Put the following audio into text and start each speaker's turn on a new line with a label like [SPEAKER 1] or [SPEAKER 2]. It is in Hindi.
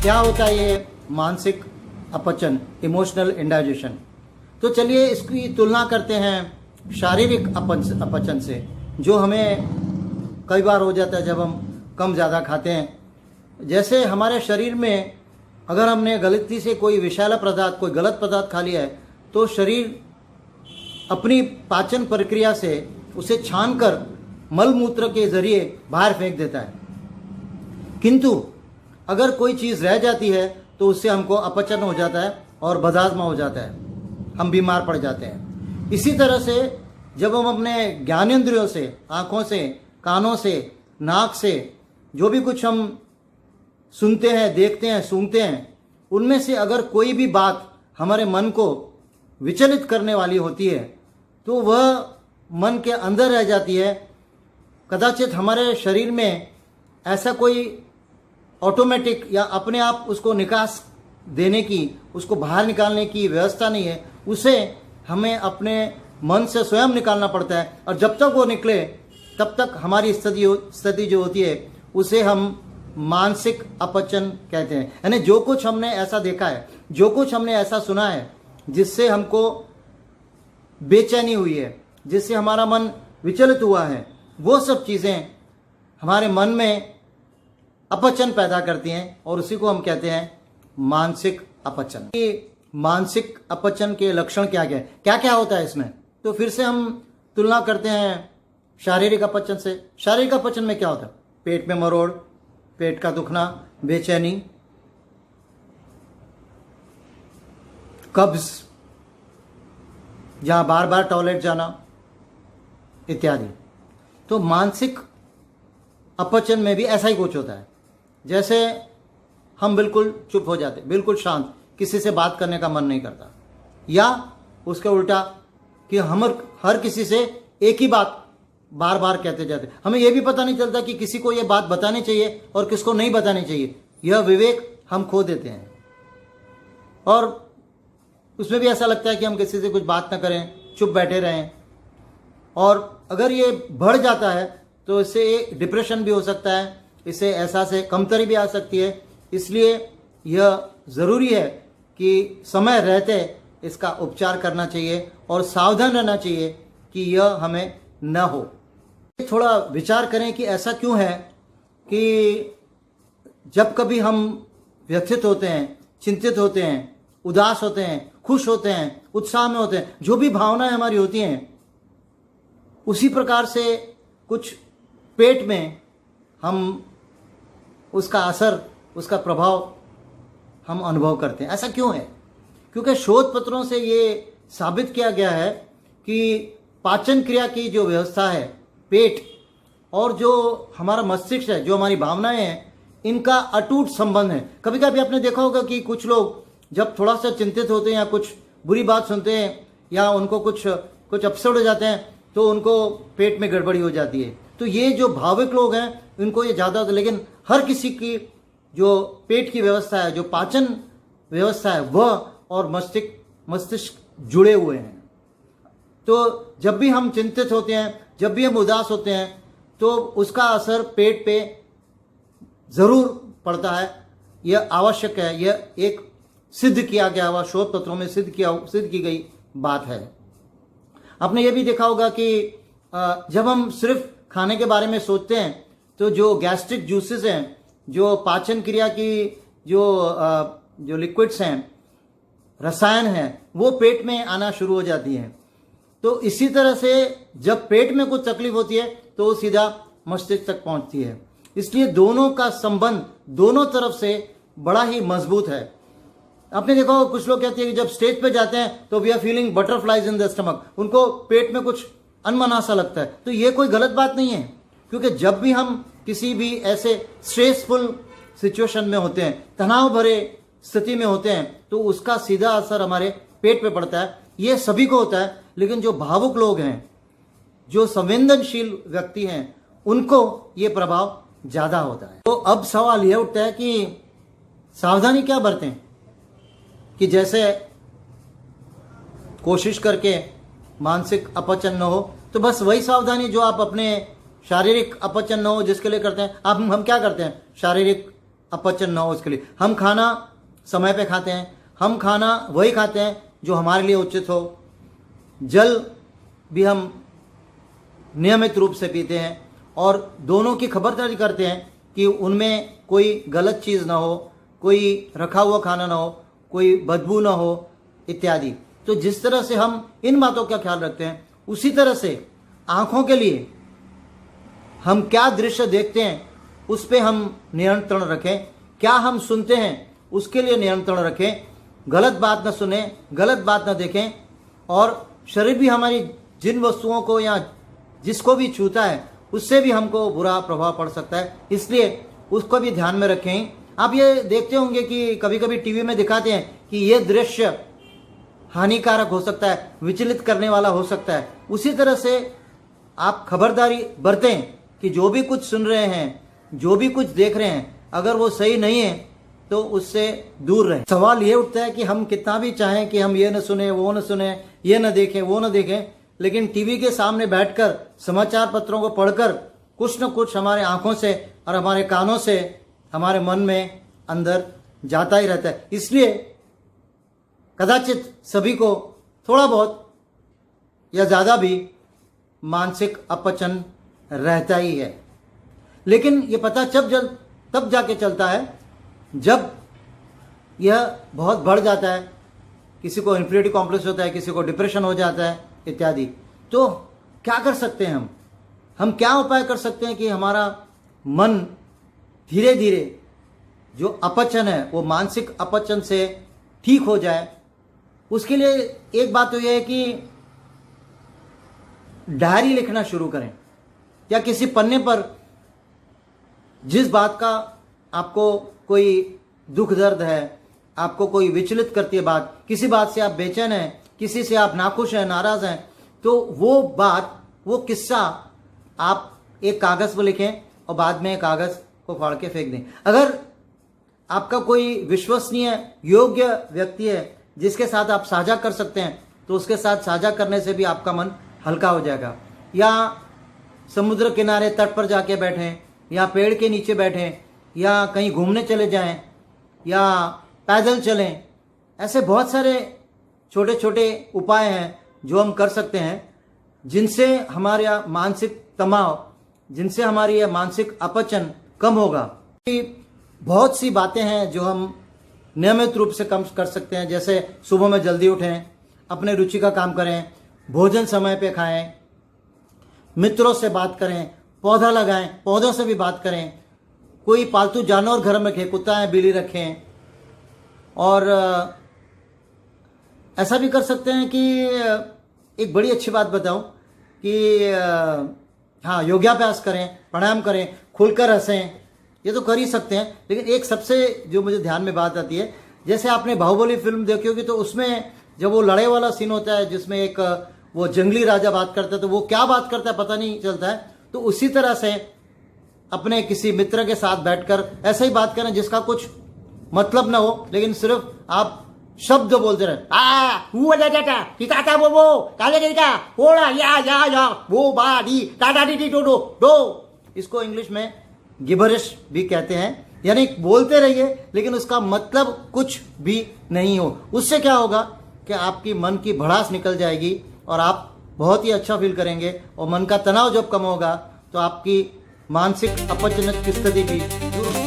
[SPEAKER 1] क्या होता है ये मानसिक अपचन, इमोशनल इंडाइजेशन। तो चलिए इसकी तुलना करते हैं शारीरिक अपचन से, जो हमें कई बार हो जाता है जब हम कम ज़्यादा खाते हैं। जैसे हमारे शरीर में अगर हमने गलती से कोई विषैला पदार्थ, कोई गलत पदार्थ खा लिया है, तो शरीर अपनी पाचन प्रक्रिया से उसे छानकर मल मूत्र के जरिए बाहर फेंक देता है। किंतु अगर कोई चीज़ रह जाती है तो उससे हमको अपचन हो जाता है और बदहाजमा हो जाता है, हम बीमार पड़ जाते हैं। इसी तरह से जब हम अपने ज्ञानेंद्रियों से, आँखों से, कानों से, नाक से जो भी कुछ हम सुनते हैं, देखते हैं, सूंघते हैं, उनमें से अगर कोई भी बात हमारे मन को विचलित करने वाली होती है तो वह मन के अंदर रह जाती है। कदाचित हमारे शरीर में ऐसा कोई ऑटोमेटिक या अपने आप उसको निकास देने की, उसको बाहर निकालने की व्यवस्था नहीं है, उसे हमें अपने मन से स्वयं निकालना पड़ता है। और जब तक वो निकले तब तक हमारी स्थिति जो होती है उसे हम मानसिक अपचन कहते हैं। यानी जो कुछ हमने ऐसा देखा है, जो कुछ हमने ऐसा सुना है जिससे हमको बेचैनी हुई है, जिससे हमारा मन विचलित हुआ है, वो सब चीज़ें हमारे मन में अपचन पैदा करती हैं और उसी को हम कहते हैं मानसिक अपचन। ये मानसिक अपचन के लक्षण क्या क्या क्या होता है इसमें? तो फिर से हम तुलना करते हैं शारीरिक अपचन से। शारीरिक अपचन में क्या होता है? पेट में मरोड़, पेट का दुखना, बेचैनी, कब्ज, जहां बार बार टॉयलेट जाना इत्यादि। तो मानसिक अपचन में भी ऐसा ही कुछ होता है। जैसे हम बिल्कुल चुप हो जाते, बिल्कुल शांत, किसी से बात करने का मन नहीं करता, या उसके उल्टा कि हम हर किसी से एक ही बात बार बार कहते जाते, हमें यह भी पता नहीं चलता कि किसी को यह बात बतानी चाहिए और किसको नहीं बतानी चाहिए। यह विवेक हम खो देते हैं और उसमें भी ऐसा लगता है कि हम किसी से कुछ बात ना करें, चुप बैठे रहें। और अगर ये बढ़ जाता है तो इससे डिप्रेशन भी हो सकता है, इससे एहसास कमतरी भी आ सकती है। इसलिए यह ज़रूरी है कि समय रहते इसका उपचार करना चाहिए और सावधान रहना चाहिए कि यह हमें न हो। थोड़ा विचार करें कि ऐसा क्यों है कि जब कभी हम व्यथित होते हैं, चिंतित होते हैं, उदास होते हैं, खुश होते हैं, उत्साह में होते हैं, जो भी भावनाएं हमारी होती हैं, उसी प्रकार से कुछ पेट में हम उसका असर, उसका प्रभाव हम अनुभव करते हैं। ऐसा क्यों है? क्योंकि शोध पत्रों से ये साबित किया गया है कि पाचन क्रिया की जो व्यवस्था है, पेट और जो हमारा मस्तिष्क है, जो हमारी भावनाएं हैं, इनका अटूट संबंध है। कभी कभी आपने देखा होगा कि कुछ लोग जब थोड़ा सा चिंतित होते हैं या कुछ बुरी बात सुनते हैं या उनको कुछ अपसेट हो जाते हैं तो उनको पेट में गड़बड़ी हो जाती है। तो ये जो भावुक लोग हैं इनको ये ज़्यादा, लेकिन हर किसी की जो पेट की व्यवस्था है, जो पाचन व्यवस्था है, वह और मस्तिष्क जुड़े हुए हैं। तो जब भी हम चिंतित होते हैं, जब भी हम उदास होते हैं, तो उसका असर पेट पे ज़रूर पड़ता है। यह आवश्यक है, यह एक सिद्ध किया गया हुआ, शोध पत्रों में सिद्ध की गई बात है। आपने ये भी देखा होगा कि जब हम सिर्फ खाने के बारे में सोचते हैं तो जो गैस्ट्रिक जूसेस हैं, जो पाचन क्रिया की जो लिक्विड्स हैं, रसायन हैं, वो पेट में आना शुरू हो जाती हैं। तो इसी तरह से जब पेट में कुछ तकलीफ होती है तो वो सीधा मस्तिष्क तक पहुंचती है। इसलिए दोनों का संबंध दोनों तरफ से बड़ा ही मजबूत है। आपने देखा होगा कुछ लोग कहते हैं कि जब स्टेज पे जाते हैं तो we are feeling butterflies in the stomach, उनको पेट में कुछ अनमना सा लगता है। तो ये कोई गलत बात नहीं है, क्योंकि जब भी हम किसी भी ऐसे स्ट्रेसफुल सिचुएशन में होते हैं, तनाव भरे स्थिति में होते हैं, तो उसका सीधा असर हमारे पेट पे पड़ता है। ये सभी को होता है, लेकिन जो भावुक लोग हैं, जो संवेदनशील व्यक्ति हैं, उनको ये प्रभाव ज़्यादा होता है। तो अब सवाल यह उठता है कि सावधानी क्या बरतें कि जैसे कोशिश करके मानसिक अपचन न हो। तो बस वही सावधानी जो आप अपने शारीरिक अपचन न हो जिसके लिए करते हैं। हम क्या करते हैं? शारीरिक अपचन ना हो उसके लिए। हम खाना समय पे खाते हैं, हम खाना वही खाते हैं जो हमारे लिए उचित हो। जल भी हम नियमित रूप से पीते हैं और दोनों की खबरदारी करते हैं कि उनमें कोई गलत चीज़ ना हो, कोई रखा हुआ खाना ना हो, कोई बदबू ना हो इत्यादि। तो जिस तरह से हम इन बातों का ख्याल रखते हैं, उसी तरह से आँखों के लिए हम क्या दृश्य देखते हैं उस पे हम नियंत्रण रखें, क्या हम सुनते हैं उसके लिए नियंत्रण रखें, गलत बात ना सुने, गलत बात ना देखें। और शरीर भी हमारी जिन वस्तुओं को या जिसको भी छूता है उससे भी हमको बुरा प्रभाव पड़ सकता है, इसलिए उसको भी ध्यान में रखें। आप ये देखते होंगे कि कभी कभी टीवी में दिखाते हैं कि ये दृश्य हानिकारक हो सकता है, विचलित करने वाला हो सकता है। उसी तरह से आप खबरदारी बरतें कि जो भी कुछ सुन रहे हैं, जो भी कुछ देख रहे हैं, अगर वो सही नहीं है तो उससे दूर रहें। सवाल ये उठता है कि हम कितना भी चाहें कि हम ये न सुने, वो न सुने, ये न देखें, वो न देखें, लेकिन टीवी के सामने बैठकर समाचार पत्रों को पढ़कर कुछ न कुछ हमारे आंखों से और हमारे कानों से हमारे मन में अंदर जाता ही रहता है। इसलिए कदाचित सभी को थोड़ा बहुत या ज़्यादा भी मानसिक अपचन रहता ही है, लेकिन ये पता तब जाके चलता है जब यह बहुत बढ़ जाता है। किसी को इन्फीरियरिटी कॉम्प्लेक्स होता है, किसी को डिप्रेशन हो जाता है इत्यादि। तो क्या कर सकते हैं हम क्या उपाय कर सकते हैं कि हमारा मन धीरे धीरे जो अपचन है वो मानसिक अपचन से ठीक हो जाए। उसके लिए एक बात तो यह है कि डायरी लिखना शुरू करें या किसी पन्ने पर जिस बात का आपको कोई दुख दर्द है, आपको कोई विचलित करती है बात, किसी बात से आप बेचैन हैं, किसी से आप नाखुश हैं, नाराज हैं, तो वो बात, वो किस्सा आप एक कागज़ पर लिखें और बाद में कागज़ को फाड़ के फेंक दें। अगर आपका कोई विश्वसनीय योग्य व्यक्ति है जिसके साथ आप साझा कर सकते हैं तो उसके साथ साझा करने से भी आपका मन हल्का हो जाएगा। या समुद्र किनारे तट पर जाके बैठें, या पेड़ के नीचे बैठें, या कहीं घूमने चले जाएं, या पैदल चलें। ऐसे बहुत सारे छोटे छोटे उपाय हैं जो हम कर सकते हैं जिनसे हमारा मानसिक तनाव, जिनसे हमारी यह मानसिक अपचन कम होगा। बहुत सी बातें हैं जो हम नियमित रूप से कम कर सकते हैं, जैसे सुबह में जल्दी उठें, अपने रुचि का काम करें, भोजन समय पे खाएं, मित्रों से बात करें, पौधा लगाएं, पौधों से भी बात करें, कोई पालतू जानवर घर में रखें, कुत्ता है बिल्ली रखें। और ऐसा भी कर सकते हैं कि एक बड़ी अच्छी बात बताऊं कि हाँ, योगाभ्यास करें, प्राणायाम करें, खुलकर हंसें, ये तो कर ही सकते हैं। लेकिन एक सबसे जो मुझे ध्यान में बात आती है, जैसे आपने बाहुबली फिल्म देखी होगी तो उसमें जब वो लड़ाई वाला सीन होता है जिसमें एक वो जंगली राजा बात करता है तो वो क्या बात करता है पता नहीं चलता है। तो उसी तरह से अपने किसी मित्र के साथ बैठकर ऐसे ही बात करें जिसका कुछ मतलब ना हो, लेकिन सिर्फ आप शब्द बोलते रहे। इसको इंग्लिश में गिबरिश भी कहते हैं, यानी बोलते रहिए लेकिन उसका मतलब कुछ भी नहीं हो। उससे क्या होगा कि आपकी मन की भड़ास निकल जाएगी और आप बहुत ही अच्छा फील करेंगे, और मन का तनाव जब कम होगा तो आपकी मानसिक अपचन की स्थिति भी दूर